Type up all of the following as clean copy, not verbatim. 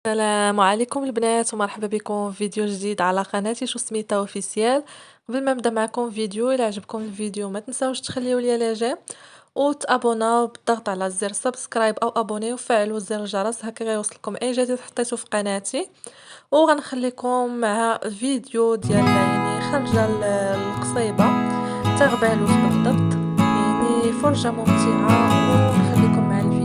السلام عليكم البنات ومرحبا بكم في فيديو جديد على قناتي شو سميتها اوفيسيال. قبل ما نبدا معكم فيديو، الى عجبكم الفيديو ما تنساوش تخليو لي لاجيم وتابوناو بالضغط على زر سبسكرايب او ابوني وفعلوا زر الجرس، هكا غيوصلكم اي جديد حطيته في قناتي. وغنخليكم مع الفيديو ديال يعني خرجة القصيبة تاغبالوت بالضبط، يعني فرجة ممتعة ونخليكم مع الفيديو.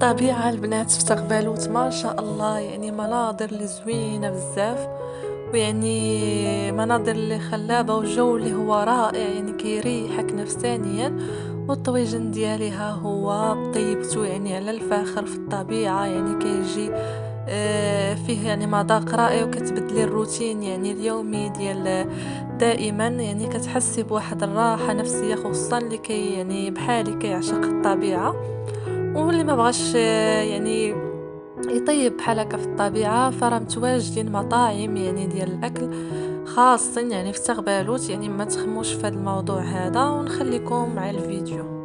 الطبيعة البنات في تاغبالوت ما شاء الله، يعني مناظر اللي زوينة بزاف، ويعني مناظر اللي خلابة وجو اللي هو رائع، يعني كيريحك نفسانيا. والطويجن ديالها هو بطيبته يعني على الفاخر في الطبيعة، يعني كيجي فيه يعني مذاق رائع، وكتبدلي الروتين يعني اليومي ديال دائما، يعني كتحسي بواحد الراحة نفسية، خصوصا اللي يعني بحالي كيعشق الطبيعة، واللي ما بغاش يعني يطيب بحال هكا في الطبيعة، فراه متواجدين مطاعم يعني ديال الأكل خاصين يعني في تغبالوت، يعني ما تخموش في هذا الموضوع هذا، ونخليكم مع الفيديو.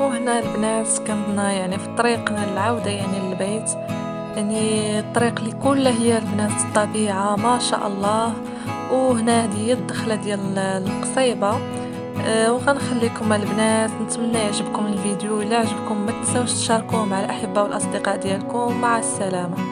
وهنا البنات كنا يعني في طريقنا للعودة يعني للبيت، يعني الطريق اللي كلها هي البنات الطبيعة ما شاء الله. وهنا هذه هي الدخلة ديال القصيبة. وغنخليكم البنات، نتمنى يعجبكم الفيديو. الا عجبكم ما تنساوش تشاركوه مع الاحباء والاصدقاء ديالكم. مع السلامة.